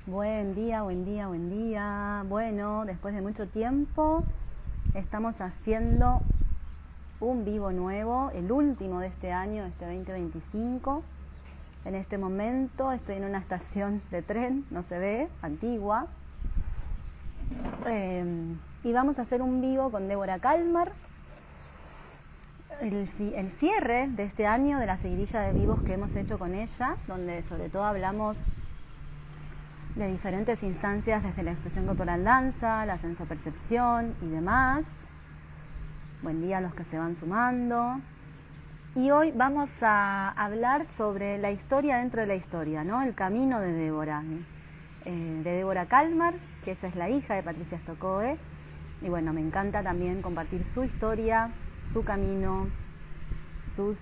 Buen día, buen día, buen día. Bueno, después de mucho tiempo estamos haciendo un vivo nuevo, el último de este año, este 2025. En este momento estoy en una estación de tren, no se ve, antigua. Y vamos a hacer un vivo con Débora Kalmar. El cierre de este año de la seguidilla de vivos que hemos hecho con ella, donde sobre todo hablamos de diferentes instancias desde la expresión corporal danza, la sensopercepción y demás. Buen día a los que se van sumando. Y hoy vamos a hablar sobre la historia dentro de la historia, ¿no? El camino de Débora, de Débora Kalmar, que ella es la hija de Patricia Stokoe. Y bueno, me encanta también compartir su historia, su camino, sus...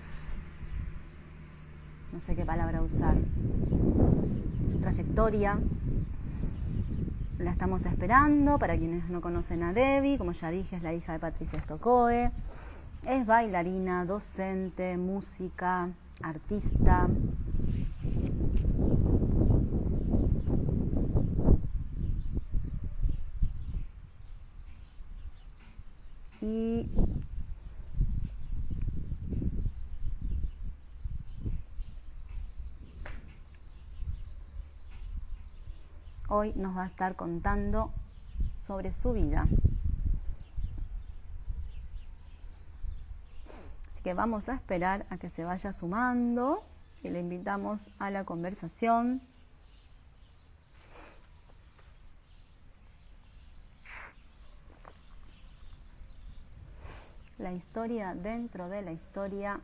no sé qué palabra usar, su trayectoria. La estamos esperando. Para quienes no conocen a Debbie, como ya dije, es la hija de Patricia Stokoe. Es bailarina, docente, música, artista. Y hoy nos va a estar contando sobre su vida. Así que vamos a esperar a que se vaya sumando y le invitamos a la conversación. La historia dentro de la historia,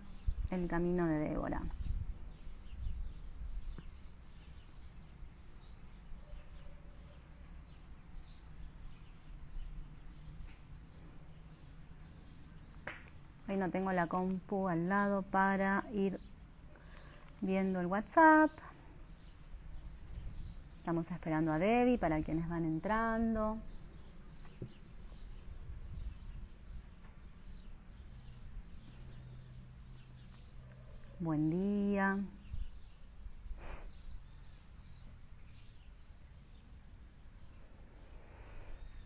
el camino de Débora. Hoy no tengo la compu al lado para ir viendo el WhatsApp. Estamos esperando a Debbie para quienes van entrando. Buen día.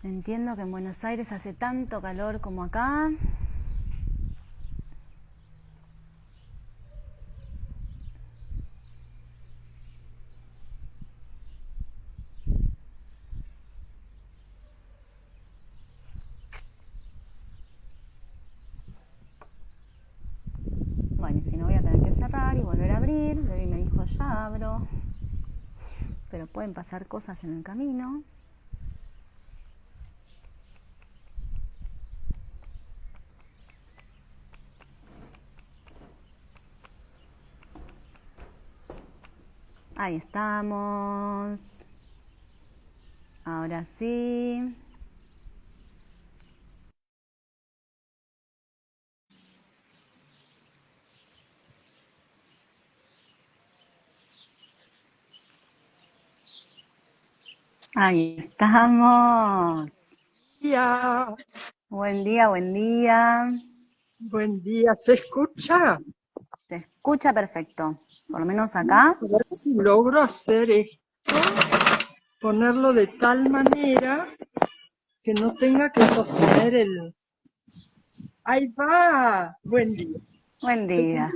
Entiendo que en Buenos Aires hace tanto calor como acá. Bueno, y si no voy a tener que cerrar y volver a abrir. Debbie me dijo, ya abro. Pero pueden pasar cosas en el camino. Ahí estamos. Ahora sí. Ahí estamos. Día. Buen día, buen día. Buen día, ¿se escucha? Se escucha perfecto. Por lo menos acá. A ver si logro hacer esto, ponerlo de tal manera que no tenga que sostener el... Ahí va, buen día. Buen día.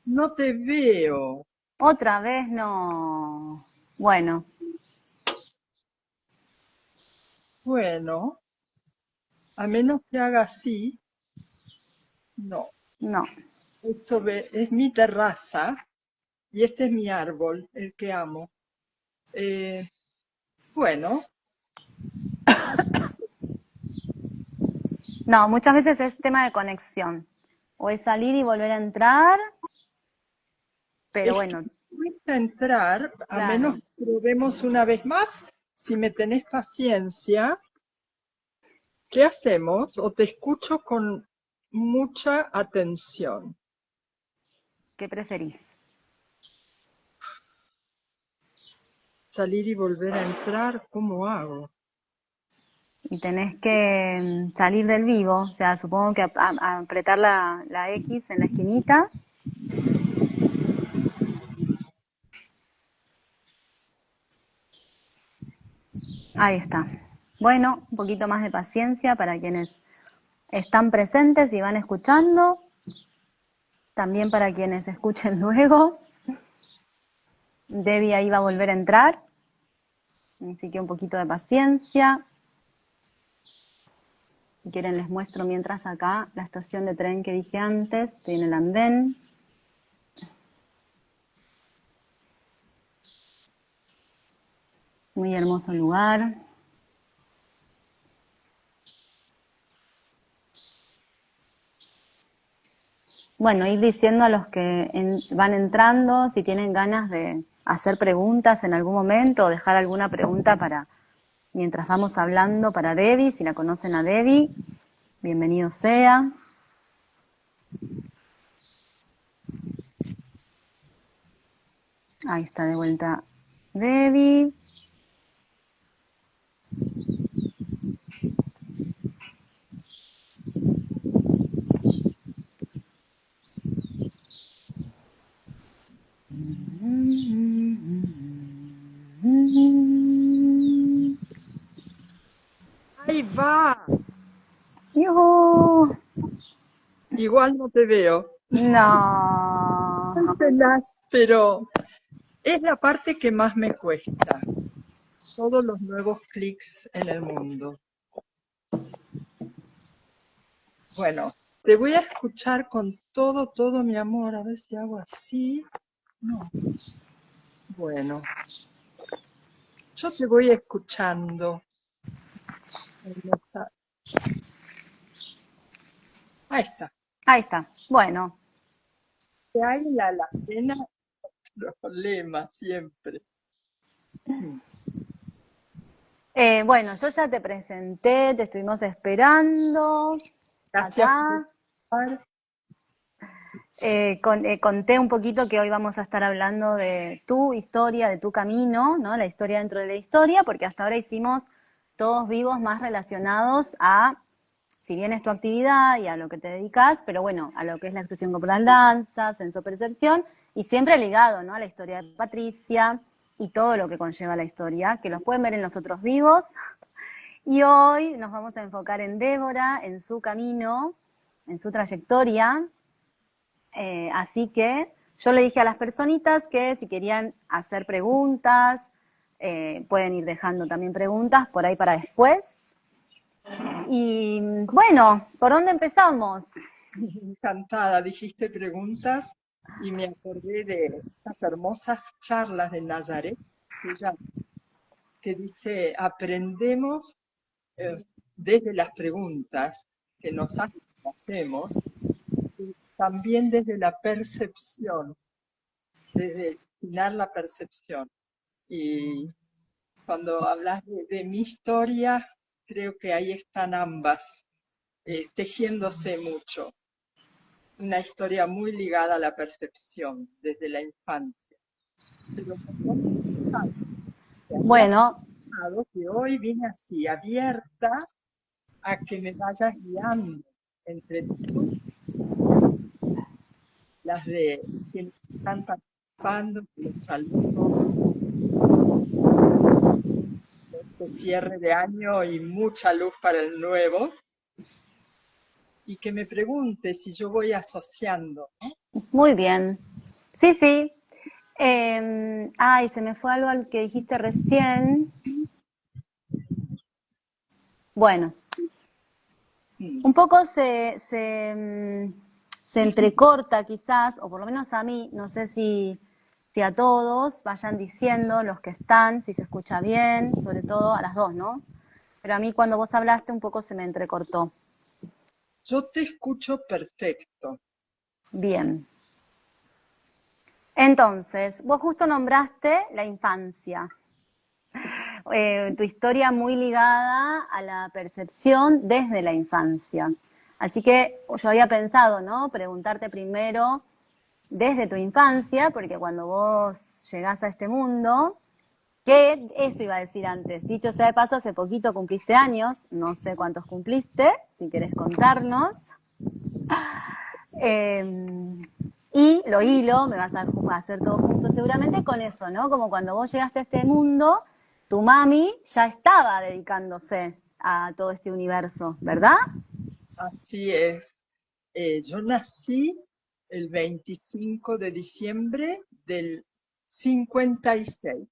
No te veo. Otra vez no. Bueno, Bueno, a menos que haga así, no. no. Eso es mi terraza y este es mi árbol, el que amo. Bueno, No, muchas veces es tema de conexión. O es salir y volver a entrar, pero es que bueno, me cuesta entrar, a menos claro. que probemos una vez más, si me tenés paciencia. ¿Qué hacemos? O te escucho con mucha atención. ¿Qué preferís? Salir y volver a entrar, ¿cómo hago? Y tenés que salir del vivo, o sea, supongo que apretar la X en la esquinita. Ahí está. Bueno, un poquito más de paciencia para quienes están presentes y van escuchando. También para quienes escuchen luego. Debbie ahí va a volver a entrar. Así que un poquito de paciencia. Si quieren les muestro mientras acá la estación de tren que dije antes. Estoy en el andén. Muy hermoso lugar. Bueno, ir diciendo a los que van entrando si tienen ganas de hacer preguntas en algún momento o dejar alguna pregunta para mientras vamos hablando para Debbie, si la conocen a Debbie, bienvenido sea. Ahí está de vuelta Debbie. Ahí va. ¡Yujú! Igual no te veo. No. Soy tenaz, pero es la parte que más me cuesta. Todos los nuevos clics en el mundo. Bueno, te voy a escuchar con todo mi amor. A ver si hago así. No. Bueno, yo te voy escuchando. Hermosa. Ahí está. Ahí está. Bueno. Que hay en la alacena problema siempre. Bueno, yo ya te presenté, te estuvimos esperando. Gracias Acá. por Conté un poquito que hoy vamos a estar hablando de tu historia, de tu camino, ¿no? La historia dentro de la historia, porque hasta ahora hicimos todos vivos más relacionados a, si bien es tu actividad y a lo que te dedicas, pero bueno, a lo que es la expresión corporal, danza, sensopercepción, y siempre ligado, ¿no? A la historia de Patricia y todo lo que conlleva la historia, que los pueden ver en los otros vivos. Y hoy nos vamos a enfocar en Débora, en su camino, en su trayectoria. Así que yo le dije a las personitas que si querían hacer preguntas, pueden ir dejando también preguntas por ahí para después. Y bueno, ¿por dónde empezamos? encantada. Dijiste preguntas y me acordé de esas hermosas charlas de Nazaret, que dice, aprendemos desde las preguntas que nos hacemos, y también desde la percepción, desde afinar la percepción. Y cuando hablas de mi historia, creo que ahí están ambas, tejiéndose mucho. Una historia muy ligada a la percepción desde la infancia. Pero Bueno, que hoy vine así, abierta a que me vayas guiando entre tú, las de quienes están participando, que los saludo, este cierre de año y mucha luz para el nuevo, y que me pregunte si yo voy asociando, ¿no? muy bien. Sí, sí. Ay, se me fue algo al que dijiste recién. Bueno, un poco se entrecorta quizás, o por lo menos a mí, no sé si a todos vayan diciendo los que están, si se escucha bien, sobre todo a las dos, ¿no? Pero a mí cuando vos hablaste un poco se me entrecortó. Yo te escucho perfecto. Bien. Entonces, vos justo nombraste la infancia. Tu historia muy ligada a la percepción desde la infancia. Así que yo había pensado, ¿no? Preguntarte primero desde tu infancia, porque cuando vos llegás a este mundo, que eso iba a decir antes, dicho sea de paso, hace poquito cumpliste años, no sé cuántos cumpliste, si querés contarnos. Y lo hilo, me vas a hacer todo junto seguramente con eso, ¿no? Como cuando vos llegaste a este mundo, tu mami ya estaba dedicándose a todo este universo, ¿verdad? Así es. Yo nací el 25 de diciembre del 56,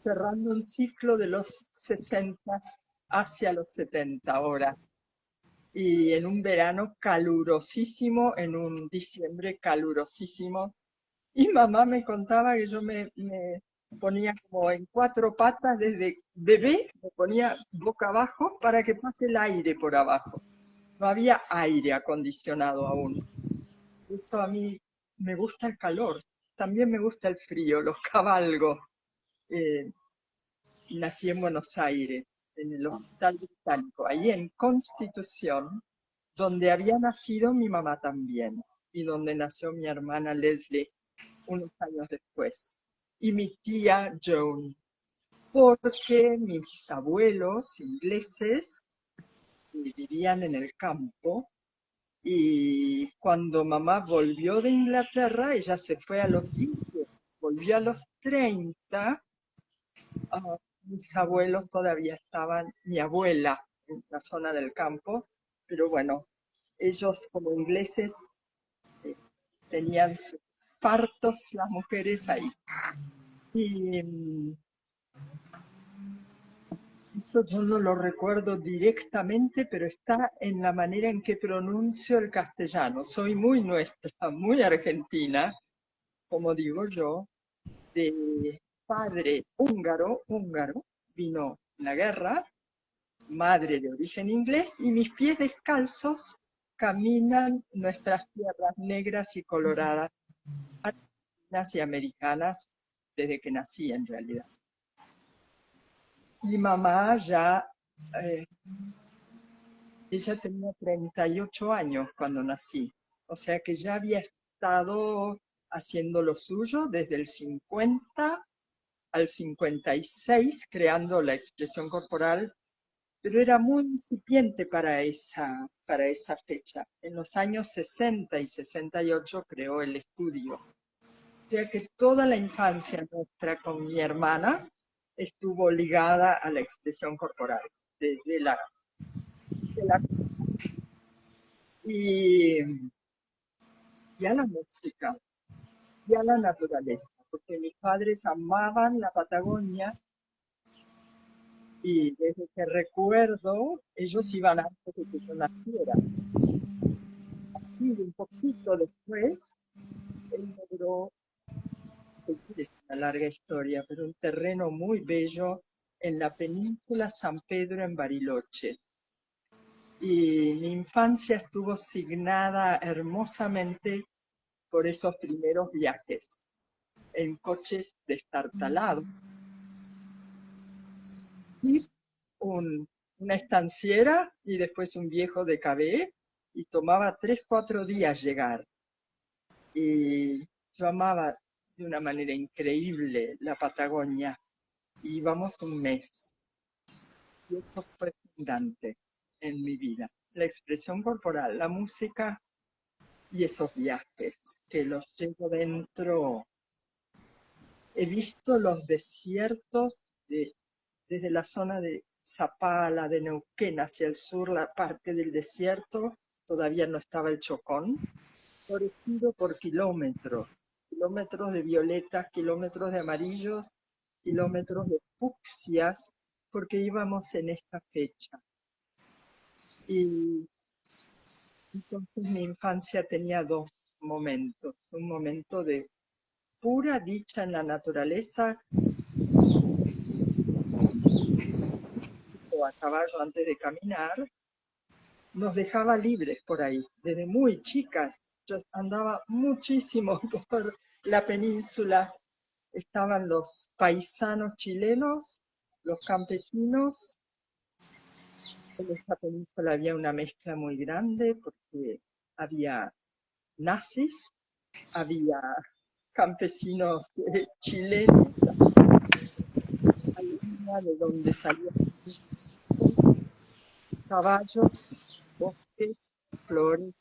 cerrando un ciclo de los 60 hacia los 70 ahora. Y en un verano calurosísimo, en un diciembre calurosísimo. Y mamá me contaba que yo me ponía como en cuatro patas desde bebé, me ponía boca abajo para que pase el aire por abajo. No había aire acondicionado aún. Eso a mí me gusta el calor, también me gusta el frío, los cabalgos. Eh, Nací en Buenos Aires, en el Hospital Británico, ahí en Constitución, donde había nacido mi mamá también, y donde nació mi hermana Leslie unos años después, y mi tía Joan, porque mis abuelos ingleses vivían en el campo. Y cuando mamá volvió de Inglaterra, ella se fue a los 10, volvió a los 30. Mis abuelos todavía estaban, mi abuela en la zona del campo, pero bueno, ellos como ingleses eh, tenían sus partos, las mujeres ahí. Y esto yo no lo recuerdo directamente, pero está en la manera en que pronuncio el castellano. Soy muy nuestra, muy argentina, como digo yo, de padre húngaro, vino en la guerra, madre de origen inglés, y mis pies descalzos caminan nuestras tierras negras y coloradas, argentinas y americanas, desde que nací en realidad. Y mamá ya, eh, ella tenía 38 años cuando nací, o sea que ya había estado haciendo lo suyo desde el 50 al 56, creando la expresión corporal, pero era muy incipiente para esa fecha. En los años 60 y 68 creó el estudio. O sea que toda la infancia nuestra con mi hermana estuvo ligada a la expresión corporal, desde la y, y a la música y a la naturaleza, porque mis padres amaban la Patagonia y desde que recuerdo, ellos iban antes de que yo naciera. Así, un poquito después, él logró, es una larga historia, pero un terreno muy bello en la península San Pedro en Bariloche. Y mi infancia estuvo signada hermosamente por esos primeros viajes en coches destartalados y una estanciera y después un viejo de KB, y tomaba 3, 4 días llegar. Y yo amaba de una manera increíble la Patagonia. Y íbamos un mes. Y eso fue fundante en mi vida. La expresión corporal, la música y esos viajes que los llevo dentro. He visto los desiertos desde la zona de Zapala, de Neuquén hacia el sur, la parte del desierto, todavía no estaba el Chocón, florecido por kilómetros, kilómetros de violetas, kilómetros de amarillos, kilómetros de fucsias, porque íbamos en esta fecha. Y entonces mi infancia tenía dos momentos, un momento de pura dicha en la naturaleza, o a caballo antes de caminar, nos dejaba libres por ahí, desde muy chicas. Yo andaba muchísimo por la península. Estaban los paisanos chilenos, los campesinos. En esta península había una mezcla muy grande porque había nazis, había campesinos chilenos, de donde salían caballos, bosques, flores,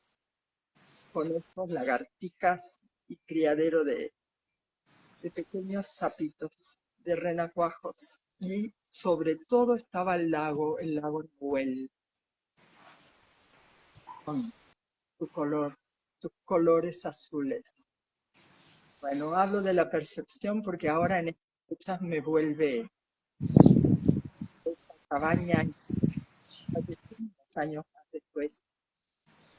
conejos, lagartijas y criadero de pequeños sapitos de renacuajos. Y sobre todo estaba el lago Nahuel, con sus colores azules. Bueno, hablo de la percepción porque ahora en estas fechas me vuelve esa cabaña, unos años más después.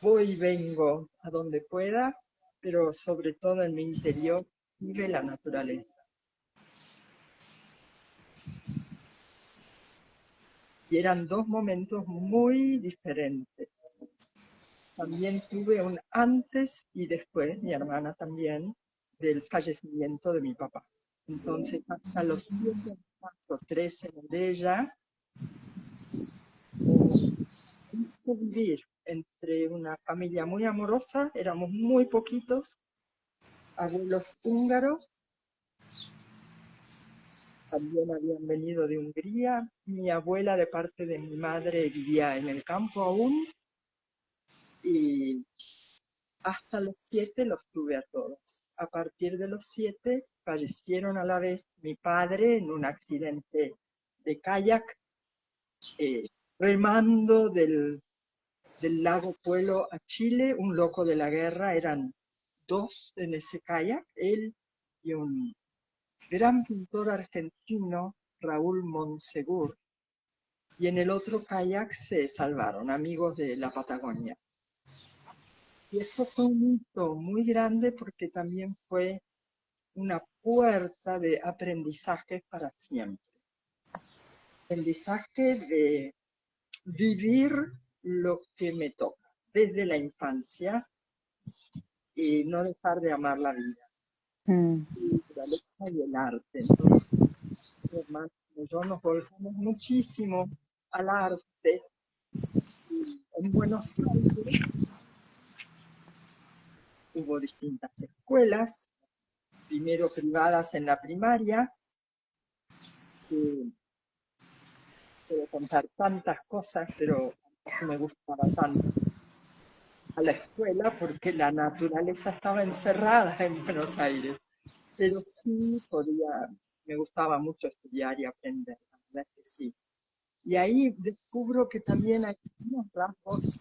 Voy y vengo a donde pueda, pero sobre todo en mi interior vive la naturaleza. Y eran dos momentos muy diferentes. También tuve un antes y después, mi hermana también, del fallecimiento de mi papá. Entonces, hasta los 7 o 13 de ella, vivir entre una familia muy amorosa, éramos muy poquitos, abuelos húngaros, también habían venido de Hungría, mi abuela de parte de mi madre vivía en el campo aún, y hasta los 7 los tuve a todos. A partir de los 7 fallecieron a la vez mi padre en un accidente de kayak, eh, remando del lago Puelo a Chile, un loco de la guerra, eran dos en ese kayak, él y un gran pintor argentino, Raúl Monsegur, y en el otro kayak se salvaron, amigos de la Patagonia. Y eso fue un hito muy grande porque también fue una puerta de aprendizaje para siempre. Aprendizaje de vivir lo que me toca desde la infancia y no dejar de amar la vida, la naturaleza y el arte. Entonces, mi hermano y yo nos volcamos muchísimo al arte. Y en Buenos Aires hubo distintas escuelas, primero privadas en la primaria. Puedo contar tantas cosas, pero no me gustaba tanto a la escuela porque la naturaleza estaba encerrada en Buenos Aires. Pero sí me gustaba mucho estudiar y aprender, la verdad es que sí. Y ahí descubro que también hay unos rasgos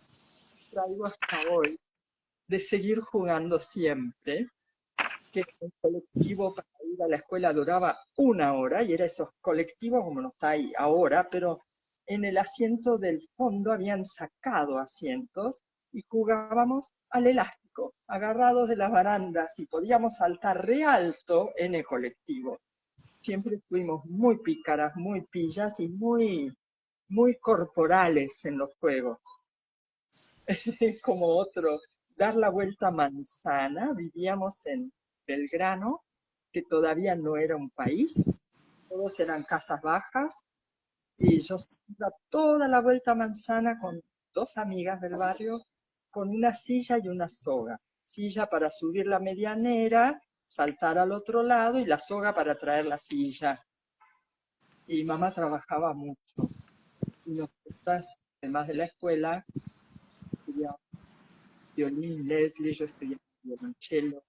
que traigo hasta hoy de seguir jugando siempre, que el colectivo para ir a la escuela duraba 1 hora y era esos colectivos como los hay ahora, pero en el asiento del fondo habían sacado asientos y jugábamos al elástico, agarrados de las barandas y podíamos saltar re alto en el colectivo. Siempre fuimos muy pícaras, muy pillas y muy corporales en los juegos. Como otro, dar la vuelta a manzana. Vivíamos en Belgrano, que todavía no era un país, todos eran casas bajas, y yo iba toda la vuelta a manzana con dos amigas del barrio, con una silla y una soga. Silla para subir la medianera, saltar al otro lado, y la soga para traer la silla. Y mamá trabajaba mucho, y nosotras, además de la escuela, estudiábamos violín, Leslie, yo estudiaba violonchelo,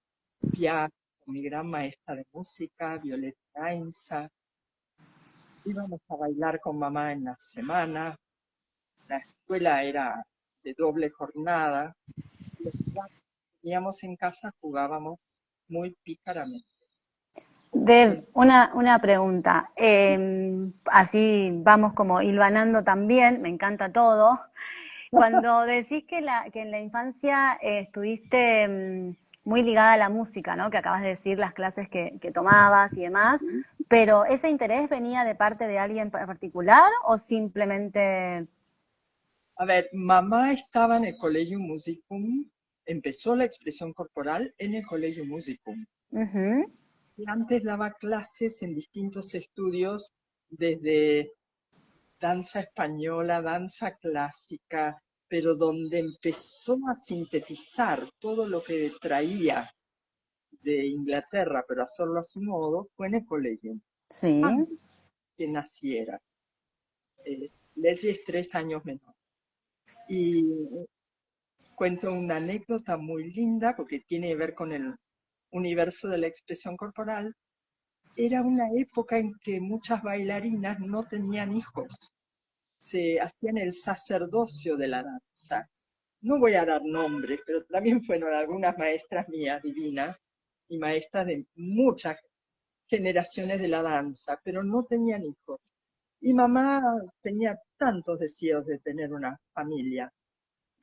piano, con mi gran maestra de música, Violeta Gainza. Íbamos a bailar con mamá en la semana. La escuela era de doble jornada. Los ratos que teníamos en casa jugábamos muy pícaramente. Deb, una pregunta. Así vamos como hilvanando también, me encanta todo. Cuando decís que en la infancia estuviste muy ligada a la música, ¿no? Que acabas de decir las clases que tomabas y demás, pero ¿ese interés venía de parte de alguien particular o simplemente... A ver, mamá estaba en el Collegium Musicum, empezó la expresión corporal en el Collegium Musicum. Ujú. Y antes daba clases en distintos estudios, desde danza española, danza clásica, pero donde empezó a sintetizar todo lo que traía de Inglaterra, pero hacerlo a su modo, fue en el colegio, Sí. antes que naciera. Leslie es 3 años menor. Y cuento una anécdota muy linda porque tiene que ver con el universo de la expresión corporal. era una época en que muchas bailarinas no tenían hijos, se hacían el sacerdocio de la danza. No voy a dar nombres, pero también fueron algunas maestras mías divinas y maestras de muchas generaciones de la danza, pero no tenían hijos. Y mamá tenía tantos deseos de tener una familia.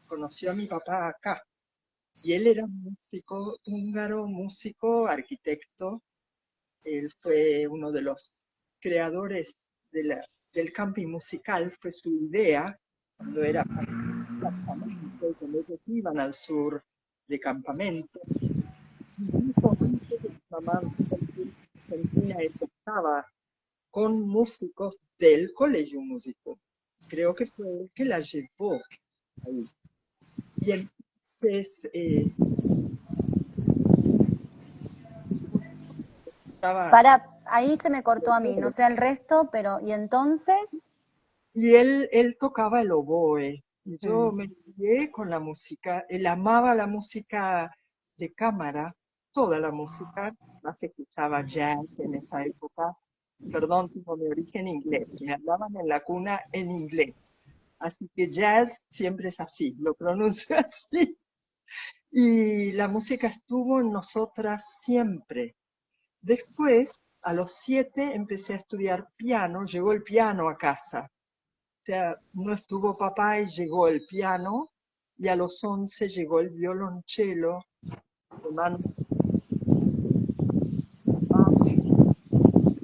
Conoció a mi papá acá y él era músico húngaro, músico, arquitecto. Él fue uno de los creadores del camping musical, fue su idea cuando era campamento, cuando ellos iban al sur de campamento. Incluso antes de que mamá volviera a Argentina, él estaba con músicos del colegio músico. Creo que fue él que la llevó ahí. Y entonces estaba, Ahí se me cortó a mí, no sé el resto, pero ¿y entonces? y él tocaba el oboe. Y yo me crié con la música. Él amaba la música de cámara, toda la música. Más escuchaba jazz en esa época. Perdón, tengo mi origen inglés. Me hablaban en la cuna en inglés. Así que jazz siempre es así, lo pronuncio así. Y la música estuvo en nosotras siempre. Después, a los 7, empecé a estudiar piano. Llegó el piano a casa. O sea, no estuvo papá y llegó el piano. Y a los 11 llegó el violonchelo de mano de mamá.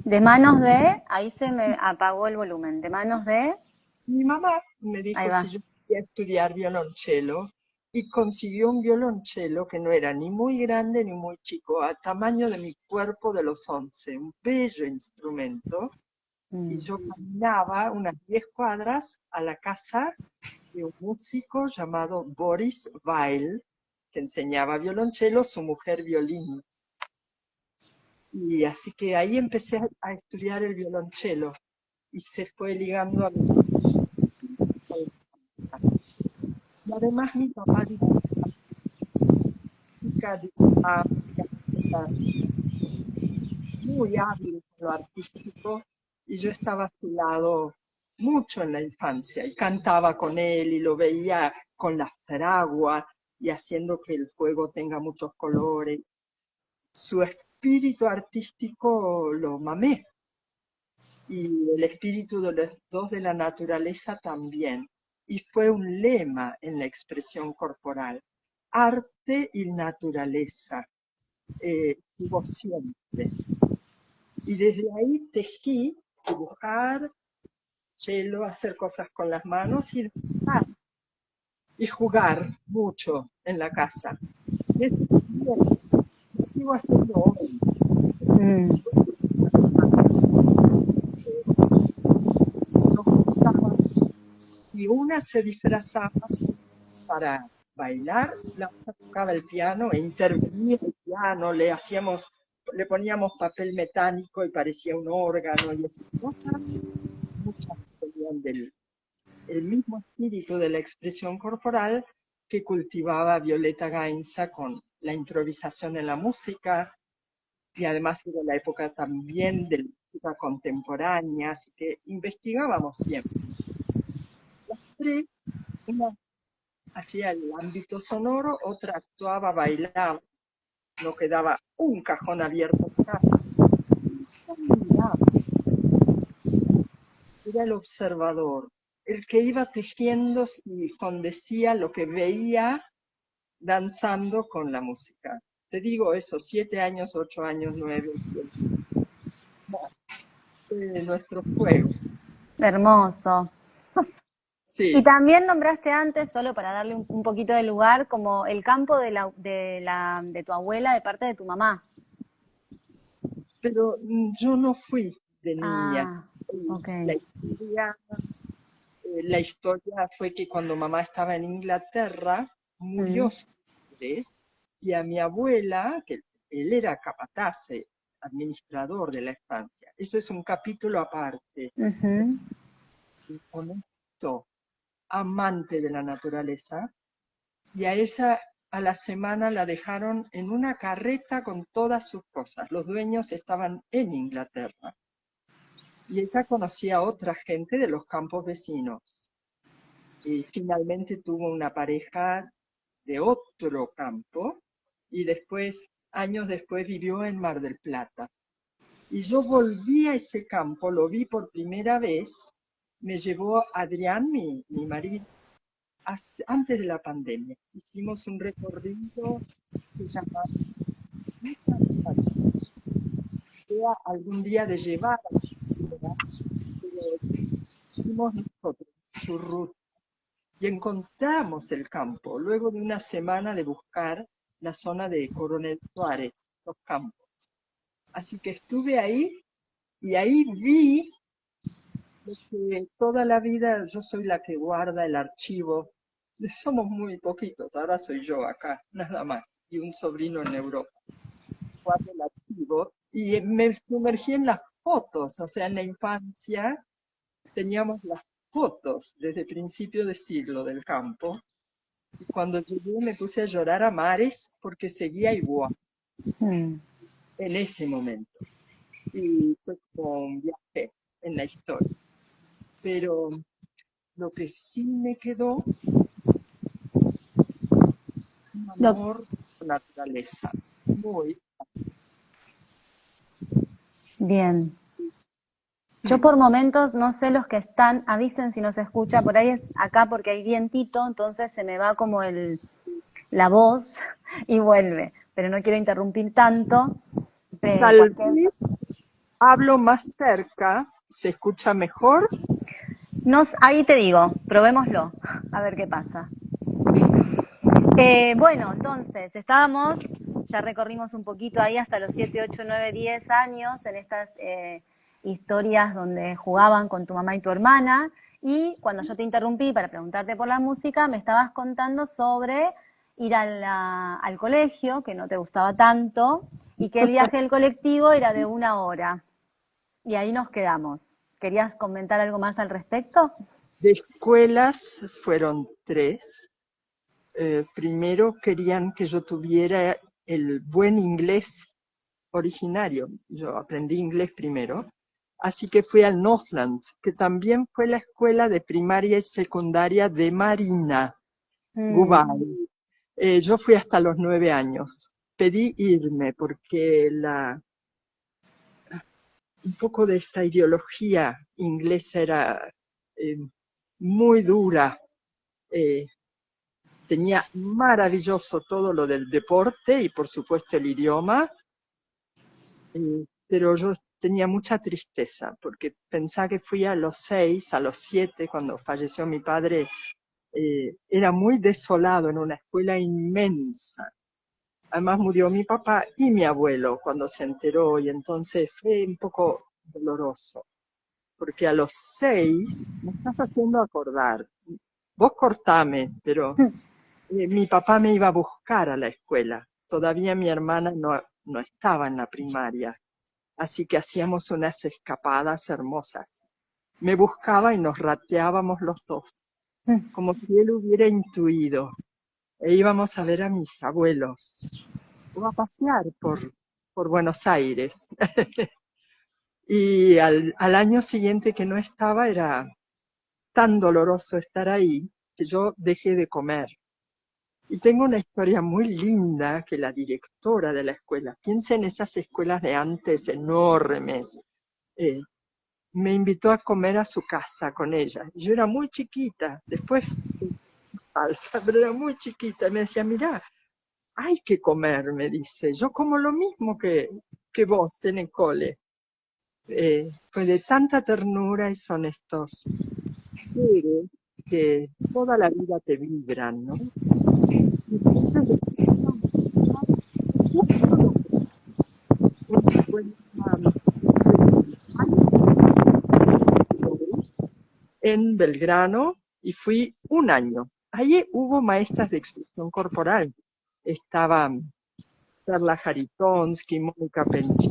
De manos de, ahí se me apagó el volumen, de manos de, Mi mamá me ahí dijo si va. yo quería estudiar violonchelo y consiguió un violonchelo que no era ni muy grande ni muy chico, a tamaño de mi cuerpo de los 11, un bello instrumento. Y Mm. yo caminaba unas 10 cuadras a la casa de un músico llamado Boris Weil, que enseñaba violonchelo, su mujer violín. Y así que ahí empecé a estudiar el violonchelo y se fue ligando a los... Y además mi papá dibujaba cosas muy hábil con lo artístico y yo estaba a su lado mucho en la infancia y cantaba con él y lo veía con la fragua y haciendo que el fuego tenga muchos colores. Su espíritu artístico lo mamé y el espíritu de los dos de la naturaleza también. Y fue un lema en la expresión corporal, arte y naturaleza, estuvo siempre. Y desde ahí tejí, dibujar, cello, hacer cosas con las manos y danzar y jugar mucho en la casa. Y eso también lo sigo haciendo hoy. Mm. Nos juntábamos y una se disfrazaba para bailar, la otra tocaba el piano e intervenía el piano, le poníamos papel metálico y parecía un órgano y esas cosas. Muchas tenían el mismo espíritu de la expresión corporal que cultivaba Violeta Gainza con la improvisación en la música, y además era la época también de la música contemporánea, así que investigábamos siempre. Las tres, una hacía el ámbito sonoro, otra actuaba, bailaba, no quedaba un cajón abierto en casa. Yo miraba, era el observador, el que iba tejiendo y condecía lo que veía danzando con la música. Te digo eso, 7 años, 8 años, 9, 10, nuestro juego. Hermoso. Y Sí, también nombraste antes, solo para darle un poquito de lugar, como el campo de tu abuela de parte de tu mamá. pero yo no fui de niña. Ah, ok. La historia, la historia fue que cuando mamá estaba en Inglaterra, murió Mm, su padre y a mi abuela, que él era capataz, administrador de la estancia. Eso es un capítulo aparte. ujú. Honesto, amante de la naturaleza, y a ella a la semana la dejaron en una carreta con todas sus cosas. Los dueños estaban en Inglaterra. Y ella conocía a otra gente de los campos vecinos. Y finalmente tuvo una pareja de otro campo y después, años después, vivió en Mar del Plata. Y yo volví a ese campo, lo vi por primera vez, me llevó Adrián, mi marido, antes de la pandemia. Hicimos un recorrido que se llama algún día de llevar a la ciudad, pero hicimos nosotros su ruta y encontramos el campo luego de una semana de buscar la zona de Coronel Suárez, los campos. Así que estuve ahí y ahí vi que toda la vida yo soy la que guarda el archivo. Somos muy poquitos, ahora soy yo acá, nada más, y un sobrino en Europa. Guardo el archivo y me sumergí en las fotos, o sea, en la infancia teníamos las fotos desde principio de siglo del campo. Y cuando llegué me puse a llorar a mares porque seguía igual en ese momento. Y fue como un viaje en la historia. Pero lo que sí me quedó, un amor por la naturaleza. Muy Bien. Yo por momentos, no sé los que están, avisen si no se escucha, por ahí es acá porque hay vientito, entonces se me va como la voz y vuelve, pero no quiero interrumpir tanto. Tal vez hablo más cerca, ¿se escucha mejor? Ahí te digo, probémoslo, a ver qué pasa. Bueno, entonces, ya recorrimos un poquito ahí hasta los 7, 8, 9, 10 años en estas historias donde jugaban con tu mamá y tu hermana, y cuando yo te interrumpí para preguntarte por la música, me estabas contando sobre ir al colegio, que no te gustaba tanto, y que el viaje del colectivo era de 1 hora. Y ahí nos quedamos. ¿Querías comentar algo más al respecto? De escuelas fueron 3. Primero querían que yo tuviera el buen inglés originario. Yo aprendí inglés primero. Así que fui al Northlands, que también fue la escuela de primaria y secundaria de Marina Gubay. Yo fui hasta los 9 años. Pedí irme porque un poco de esta ideología inglesa era muy dura. Tenía maravilloso todo lo del deporte y por supuesto el idioma, pero yo tenía mucha tristeza porque pensaba que fui a los 6, a los 7, cuando falleció mi padre, era muy desolado en una escuela inmensa. Además murió mi papá y mi abuelo cuando se enteró y entonces fue un poco doloroso, porque a los 6 me estás haciendo acordar, vos cortame, pero mi papá me iba a buscar a la escuela. Todavía mi hermana no estaba en la primaria, así que hacíamos unas escapadas hermosas. Me buscaba y nos rateábamos los dos, como si él hubiera intuido. E íbamos a ver a mis abuelos, o a pasear por Buenos Aires. Y al año siguiente que no estaba, era tan doloroso estar ahí que yo dejé de comer. Y tengo una historia muy linda que la directora de la escuela, piensa en esas escuelas de antes enormes, me invitó a comer a su casa con ella. Yo era muy chiquita, después alta, pero era muy chiquita. Y me decía, mirá, hay que comer, me dice. Yo como lo mismo que vos en el cole. Fue de tanta ternura y son estos seres que toda la vida te vibran, ¿no? Y entonces, en Belgrano y fui un año. Allí hubo maestras de expresión corporal. Estaban Perla Jaritonsky, Mónica Penchi.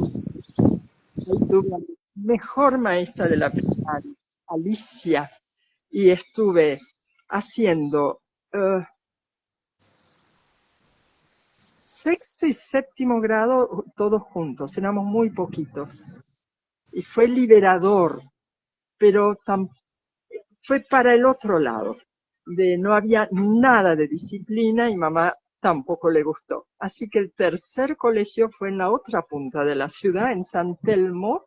Ahí tuve la mejor maestra de la primaria, Alicia, y estuve haciendo sexto y séptimo grado todos juntos, éramos muy poquitos. Y fue liberador, pero fue para el otro lado, no había nada de disciplina y mamá tampoco le gustó. Así que el tercer colegio fue en la otra punta de la ciudad, en San Telmo,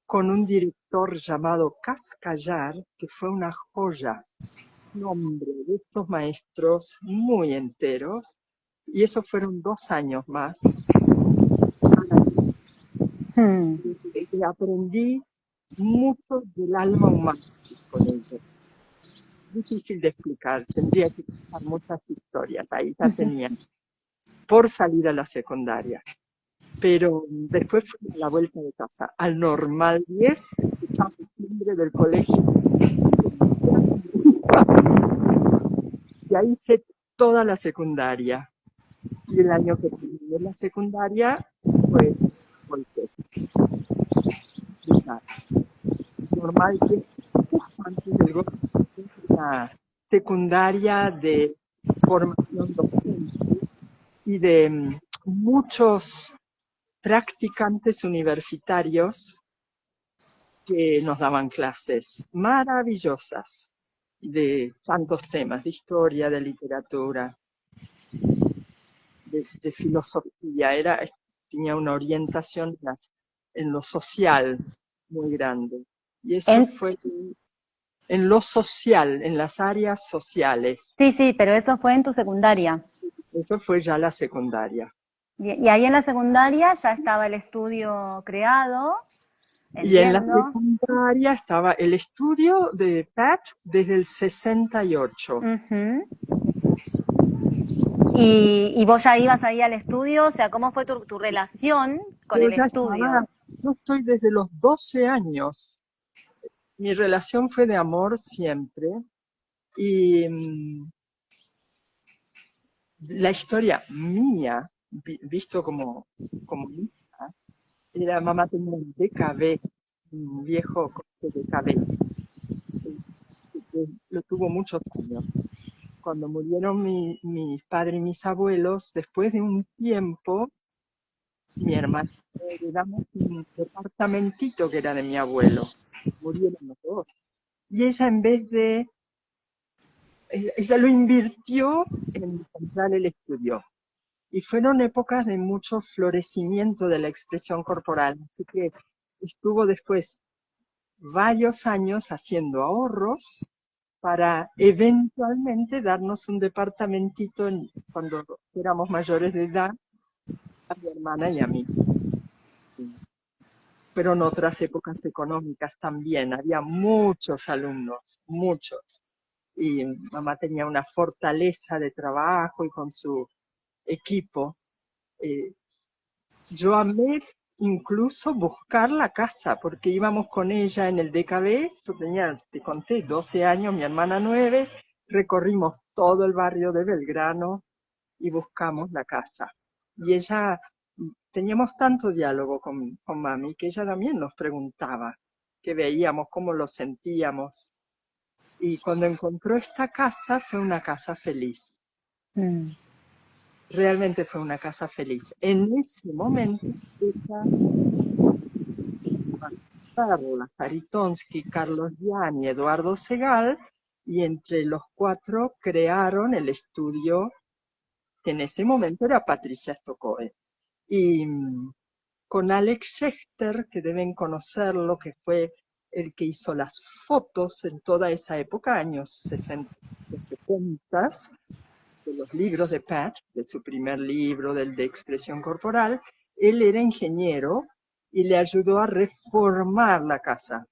con un director llamado Cascallar, que fue una joya, un hombre de estos maestros muy enteros, y eso fueron 2 años más. Hmm. Y aprendí mucho del alma humana con ellos. Difícil de explicar, tendría que contar muchas historias, ahí ya tenía por salir a la secundaria. Pero después fui a la vuelta de casa, al normal 10, escuchaba el timbre del colegio, y ahí hice toda la secundaria. Y el año que terminé la secundaria fue golpe. Normal 10, justo antes del golpe, una secundaria de formación docente y de muchos practicantes universitarios que nos daban clases maravillosas de tantos temas, de historia, de literatura, de filosofía. Tenía una orientación en lo social muy grande. Y eso En- fue en lo social, en las áreas sociales. sí, sí, pero eso fue en tu secundaria. Eso fue ya la secundaria. Bien, y ahí en la secundaria ya estaba el estudio creado, Y en la entiendo. secundaria estaba el estudio de Pat desde el 68. Ujú. Y vos ya ibas ahí al estudio, o sea, ¿cómo fue tu relación con Yo el ya estaba, estudio? yo estoy desde los 12 años. Mi relación fue de amor siempre. Y la historia mía, visto como hija, era mamá tenía un DKB, un viejo coche DKB, que lo tuvo muchos años. Cuando murieron mis padres y mis abuelos, después de un tiempo, mi hermana heredamos un departamentito que era de mi abuelo. Murieron los dos. Y ella ella lo invirtió en comprar el estudio. Y fueron épocas de mucho florecimiento de la expresión corporal. Así que estuvo después varios años haciendo ahorros para eventualmente darnos un departamentito cuando éramos mayores de edad, a mi hermana y a mí. Fueron otras épocas económicas también, había muchos alumnos, muchos. Y mamá tenía una fortaleza de trabajo y con su equipo. Eh, yo amé incluso buscar la casa, porque íbamos con ella en el DKB, yo tenía, te conté, 12 años, mi hermana 9, recorrimos todo el barrio de Belgrano y buscamos la casa. Y ella, teníamos tanto diálogo con mami, que ella también nos preguntaba qué veíamos, cómo lo sentíamos. Y cuando encontró esta casa, fue una casa feliz. Mm. Realmente fue una casa feliz. En ese momento, ella, Carla Karitonsky, Carlos Gianni, Eduardo Segal, y entre los cuatro crearon el estudio que en ese momento era Patricia Stokoe. Y con Alex Schechter, que deben conocerlo, que fue el que hizo las fotos en toda esa época, años 60, 70, de los libros de Pat, de su primer libro, del de expresión corporal. Él era ingeniero y le ayudó a reformar la casa,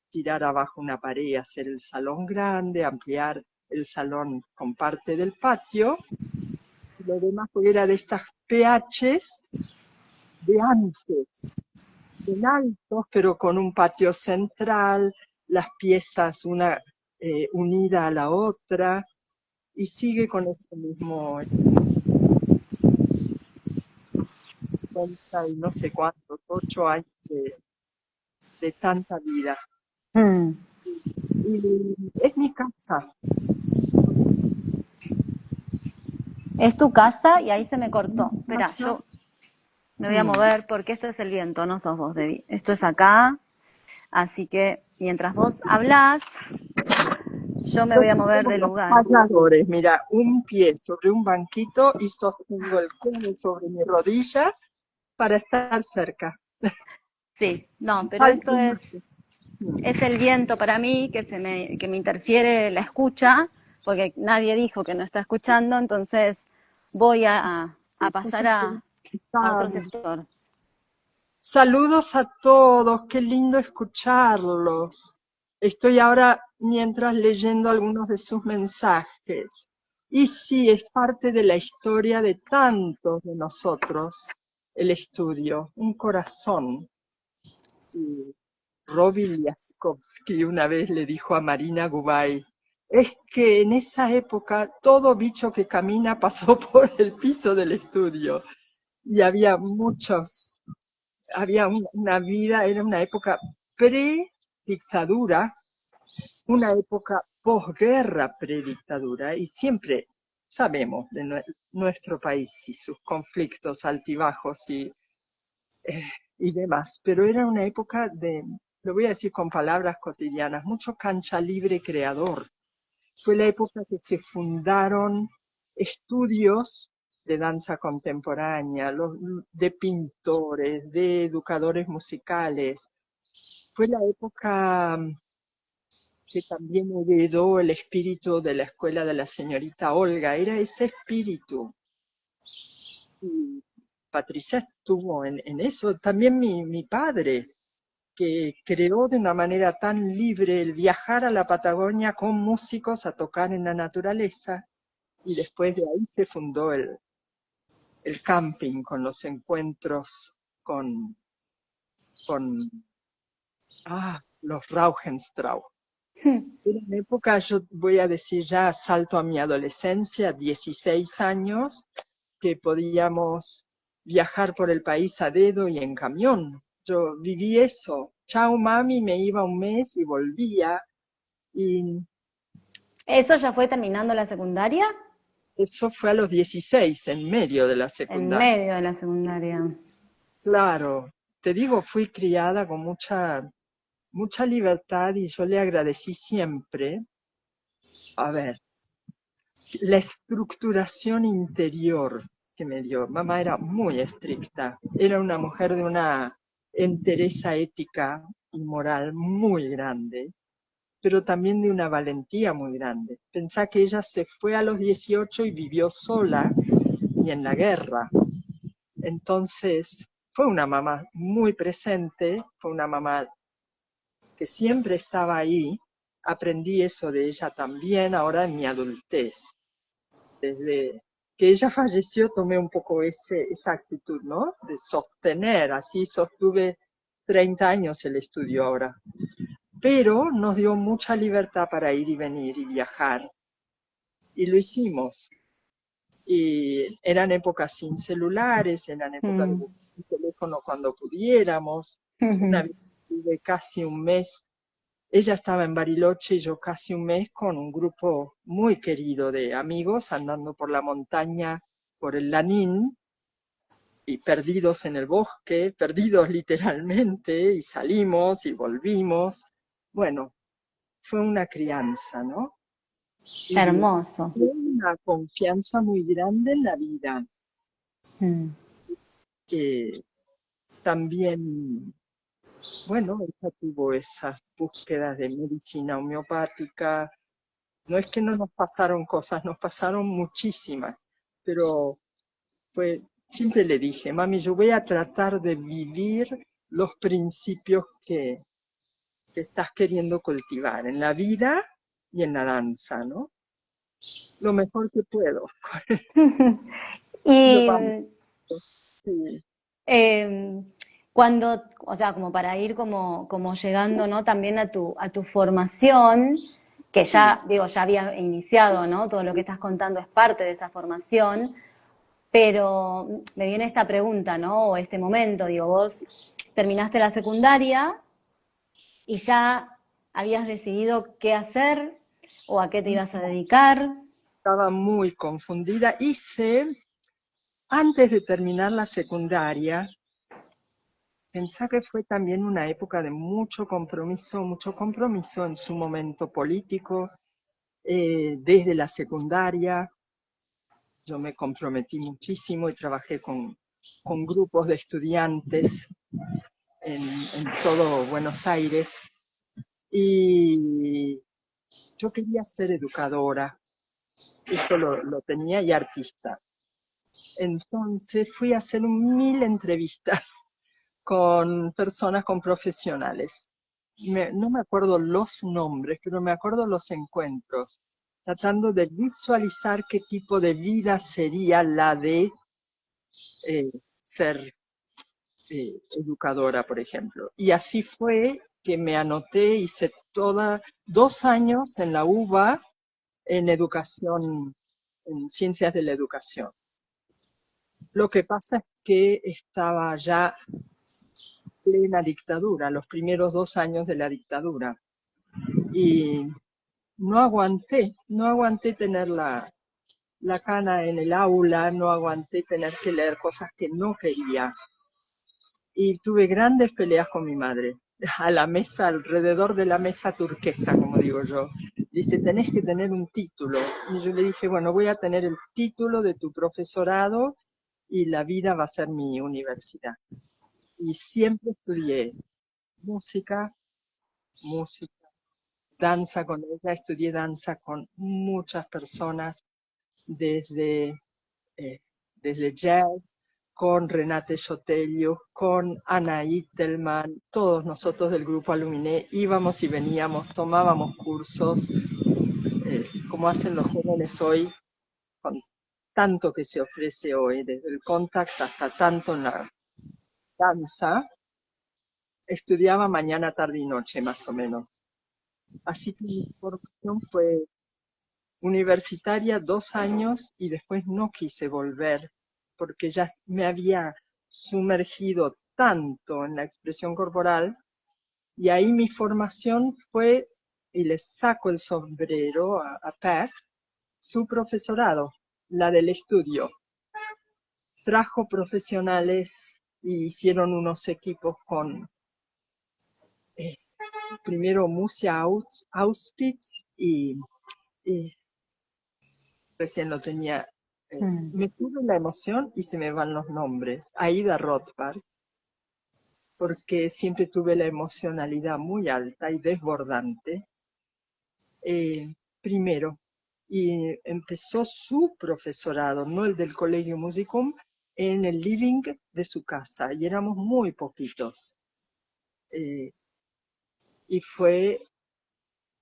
tirar abajo una pared, hacer el salón grande, ampliar el salón con parte del patio. Lo demás era de estas PHs de antes, bien altos, pero con un patio central, las piezas una unida a la otra, y sigue con ese mismo y no sé cuántos, 8 años de tanta vida. Mm. Y es mi casa. Es tu casa y ahí se me cortó. Espera, Casa. yo me voy a mover porque esto es el viento, no sos vos, Debbie. Esto es acá, así que mientras vos hablás, yo me voy a mover Como del los lugar. payadores, mira, un pie sobre un banquito y sostengo el codo sobre mi rodilla para estar cerca. Sí, no, pero Ay, esto es el viento para mí que me interfiere la escucha, porque nadie dijo que no está escuchando, entonces voy a pasar a otro sector. Saludos a todos, qué lindo escucharlos. Estoy ahora mientras leyendo algunos de sus mensajes. Y sí, es parte de la historia de tantos de nosotros, el estudio, un corazón. Y Robbie Liaskovsky una vez le dijo a Marina Gubay, es que en esa época todo bicho que camina pasó por el piso del estudio y había muchos, había una vida, era una época pre-dictadura, una época posguerra predictadura y siempre sabemos de nuestro país y sus conflictos altibajos eh, y demás, pero era una época de, lo voy a decir con palabras cotidianas, mucho cancha libre creador. Fue la época que se fundaron estudios de danza contemporánea, de pintores, de educadores musicales. Fue la época que también heredó el espíritu de la escuela de la señorita Olga, era ese espíritu. Y Patricia estuvo en eso, también mi padre, que creó de una manera tan libre el viajar a la Patagonia con músicos a tocar en la naturaleza, y después de ahí se fundó el camping con los encuentros con los Rauhenstrauch. Era una época, yo voy a decir ya, salto a mi adolescencia, 16 años, que podíamos viajar por el país a dedo y en camión. Yo viví eso. Chao mami, me iba un mes y volvía. Y ¿Eso ya fue terminando la secundaria? eso fue a los 16, en medio de la En secundaria. medio de la secundaria. Claro, te digo, fui criada con mucha libertad y yo le agradecí siempre, a ver, la estructuración interior que me dio. Mamá era muy estricta, era una mujer de una entereza ética y moral muy grande, pero también de una valentía muy grande. Pensá que ella se fue a los 18 y vivió sola y en la guerra. Entonces, fue una mamá muy presente, fue una mamá que siempre estaba ahí. Aprendí eso de ella también ahora en mi adultez. Desde que ella falleció tomé un poco esa actitud, ¿no? De sostener, así sostuve 30 años el estudio ahora. Pero nos dio mucha libertad para ir y venir y viajar. Y lo hicimos. Y eran épocas sin celulares, eran épocas de Mm. buscar un teléfono cuando pudiéramos. Una vez estuve casi un mes, ella estaba en Bariloche y yo casi un mes con un grupo muy querido de amigos andando por la montaña, por el Lanín, y perdidos en el bosque, perdidos literalmente, y salimos y volvimos. Bueno, fue una crianza, ¿no? Y Hermoso. una confianza muy grande en la vida. Mm. También, bueno, ella tuvo esas búsquedas de medicina homeopática. No es que no nos pasaron cosas, nos pasaron muchísimas, pero siempre le dije, mami, yo voy a tratar de vivir los principios que estás queriendo cultivar en la vida y en la danza, ¿no? Lo mejor que puedo. Lo vamos, Y sí, eh, cuando, o sea, como para ir como llegando, ¿no? También a tu formación, que sí. ya, digo, ya había iniciado, ¿no? Todo lo que estás contando es parte de esa formación, pero me viene esta pregunta, ¿no? O este momento, digo, vos terminaste la secundaria y ya habías decidido qué hacer o a qué te ibas a dedicar. estaba muy confundida. Antes de terminar la secundaria, pensé que fue también una época de mucho compromiso en su momento político, desde la secundaria. Yo me comprometí muchísimo y trabajé con grupos de estudiantes en todo Buenos Aires. Y yo quería ser educadora, esto lo tenía, y artista. Entonces fui a hacer 1000 entrevistas con personas, con profesionales. No me acuerdo los nombres, pero me acuerdo los encuentros, tratando de visualizar qué tipo de vida sería la de ser educadora, por ejemplo. Y así fue que me anoté, hice 2 años en la UBA en educación, en ciencias de la educación. Lo que pasa es que estaba ya plena dictadura, los primeros 2 años de la dictadura. Y no aguanté tener la cana en el aula, no aguanté tener que leer cosas que no quería. Y tuve grandes peleas con mi madre, a la mesa, alrededor de la mesa turquesa, como digo yo. Dice, tenés que tener un título. Y yo le dije, bueno, voy a tener el título de tu profesorado y la vida va a ser mi universidad. Y siempre estudié música, danza con ella, estudié danza con muchas personas, desde, eh, desde jazz, con Renate Sotellio, con Ana Ittelman, todos nosotros del grupo Aluminé íbamos y veníamos, tomábamos cursos, como hacen los jóvenes hoy, con tanto que se ofrece hoy, desde el contact hasta tanto en la danza. Estudiaba mañana, tarde y noche, más o menos. Así que mi formación fue universitaria 2 años y después no quise volver porque ya me había sumergido tanto en la expresión corporal, y ahí mi formación fue, y le saco el sombrero a Pat, su profesorado, la del estudio. Trajo profesionales y hicieron unos equipos con primero Musia Auspitz y recién lo tenía. Me tuve la emoción y se me van los nombres. Aida Rothbard, porque siempre tuve la emocionalidad muy alta y desbordante. Primero, y empezó su profesorado, no el del Colegio Musicum, en el living de su casa, y éramos muy poquitos. Y fue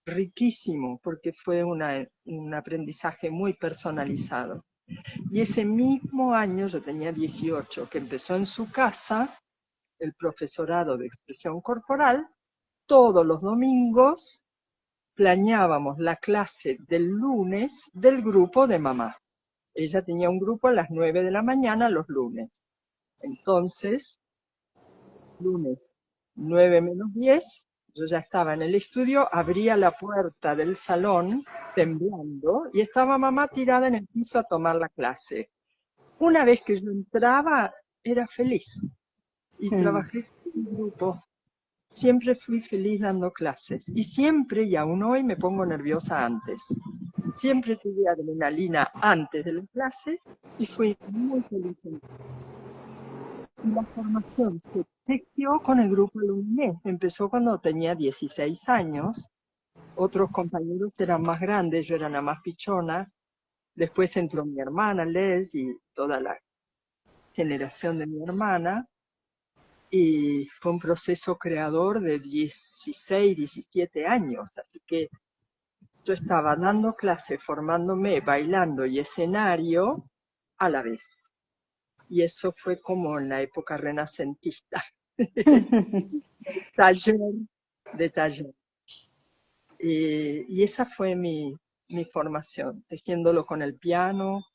riquísimo, porque fue un aprendizaje muy personalizado. Y ese mismo año, yo tenía 18, que empezó en su casa el profesorado de expresión corporal. Todos los domingos planeábamos la clase del lunes del grupo de mamá. Ella tenía un grupo a las 9 de la mañana los lunes. Entonces, lunes 9 menos 10, yo ya estaba en el estudio, abría la puerta del salón temblando y estaba mamá tirada en el piso a tomar la clase. Una vez que yo entraba, era feliz y trabajé con un grupo. Siempre fui feliz dando clases y siempre, y aún hoy, me pongo nerviosa antes. Siempre tuve adrenalina antes de la clase y fui muy feliz en la clase. Y la formación se tejió con el grupo Luminé. Empezó cuando tenía 16 años. Otros compañeros eran más grandes, yo era la más pichona. Después entró mi hermana Les y toda la generación de mi hermana. Y fue un proceso creador de 16, 17 años. Así que yo estaba dando clase, formándome, bailando y escenario a la vez. Y eso fue como en la época renacentista. Taller de taller. Y esa fue mi formación, tejiéndolo con el piano,